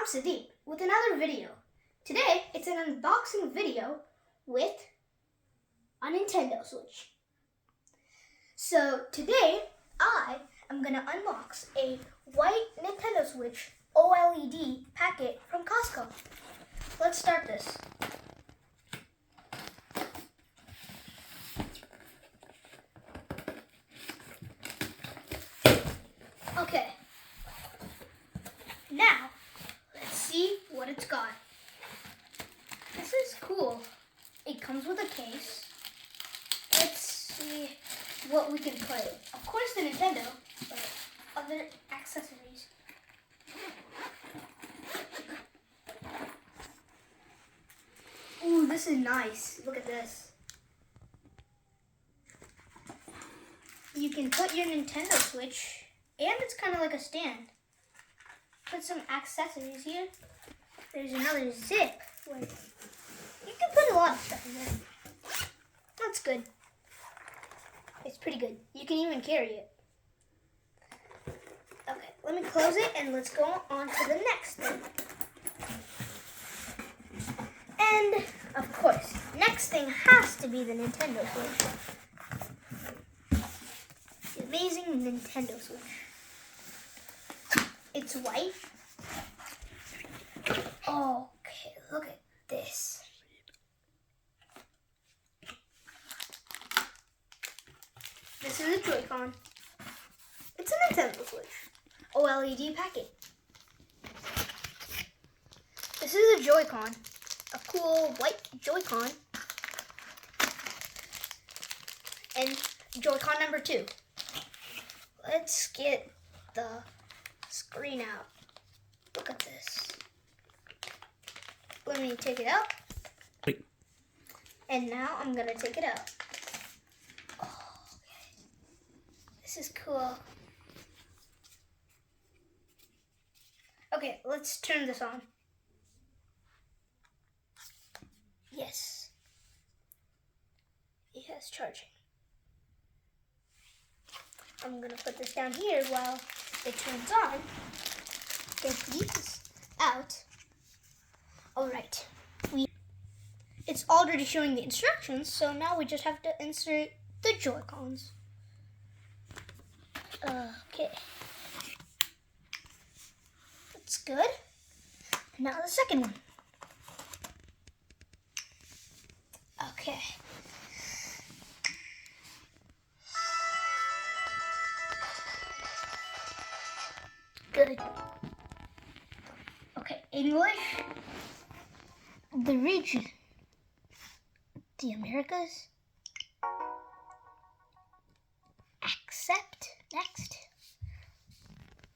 I'm Sadeep with another video. Today, it's an unboxing video with a Nintendo Switch. So today, I am going to unbox a white Nintendo Switch OLED packet from Costco. Let's start this. Okay. Now, let's see what it's got. This is cool. It comes with a case. Let's see what we can play. Of course the Nintendo, but other accessories. Ooh, this is nice. Look at this. You can put your Nintendo Switch, and it's kind of like a stand. Put some accessories here. There's another zip where you can put a lot of stuff in there. That's good. It's pretty good. You can even carry it. Okay, let me close it and let's go on to the next thing. And of course, next thing has to be the Nintendo Switch. The amazing Nintendo Switch. It's white. Okay, look at this. This is a Joy-Con. It's a Nintendo Switch OLED packet. This is a Joy-Con, a cool white Joy-Con, and Joy-Con number 2. Let's get the screen out. Look at this. Let me take it out. Wait. And now I'm gonna take it out. Oh, okay. This is cool. Okay, let's turn this on. Yes. It has charging. I'm gonna put this down here while it turns on. Get these out. Alright. It's already showing the instructions, so now we just have to insert the Joy-Cons. Okay. That's good. Now the second one. Okay. Good. Okay, English, the region, the Americas, accept, next,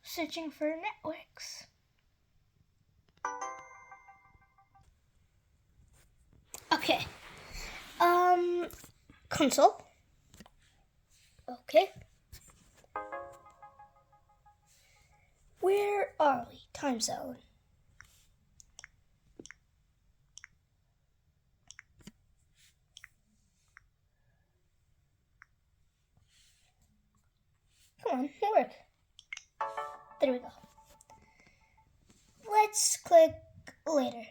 searching for networks. Okay, console, okay. Where are we? Time zone. Come on, work. There we go. Let's click later.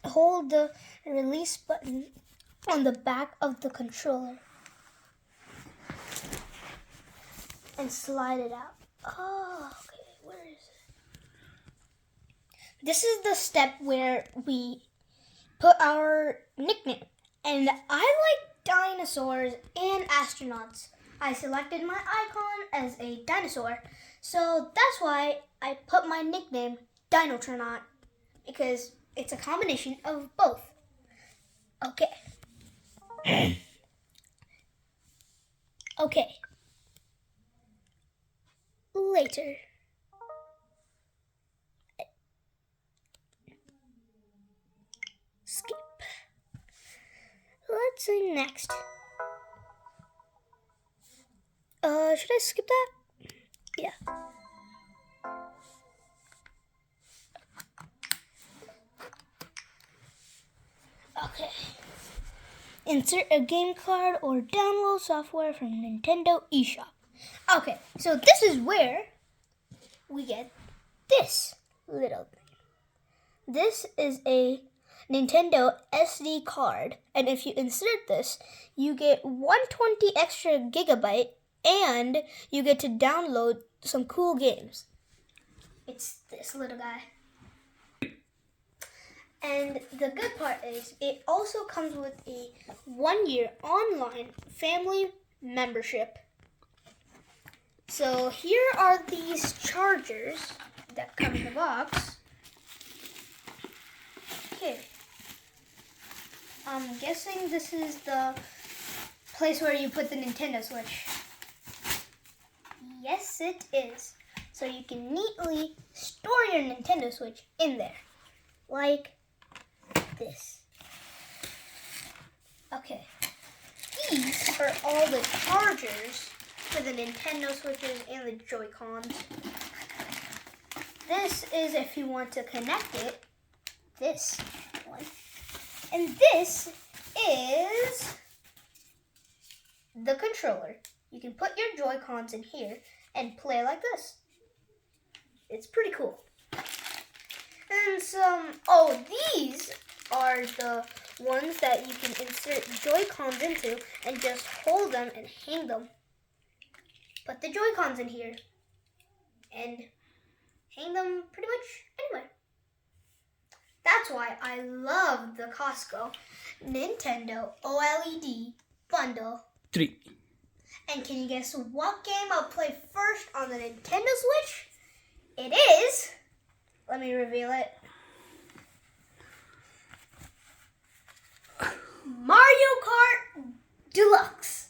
Hold the release button on the back of the controller and slide it out. Oh, okay, where is it? This is the step where we put our nickname. And I like dinosaurs and astronauts. I selected my icon as a dinosaur, so that's why I put my nickname Dinotronaut, because it's a combination of both. Okay. Okay. Later. Skip. Let's see next. Should I skip that? Yeah. Okay. Insert a game card or download software from Nintendo eShop. Okay, so this is where we get this little thing. This is a Nintendo SD card, and if you insert this, you get 120 extra gigabyte, and you get to download some cool games. It's this little guy. And the good part is it also comes with a 1-year online family membership. So here are these chargers that come in the box. Okay. I'm guessing this is the place where you put the Nintendo Switch. Yes, it is. So you can neatly store your Nintendo Switch in there. Like this. Okay. These are all the chargers for the Nintendo Switches and the Joy-Cons. This is if you want to connect it. This one. And this is the controller. You can put your Joy-Cons in here and play like this. It's pretty cool. And these are the ones that you can insert Joy-Cons into and just hold them and hang them. Put the Joy-Cons in here and hang them pretty much anywhere. That's why I love the Costco Nintendo OLED bundle. 3. And can you guess what game I'll play first on the Nintendo Switch? It is, let me reveal it, Mario Kart Deluxe.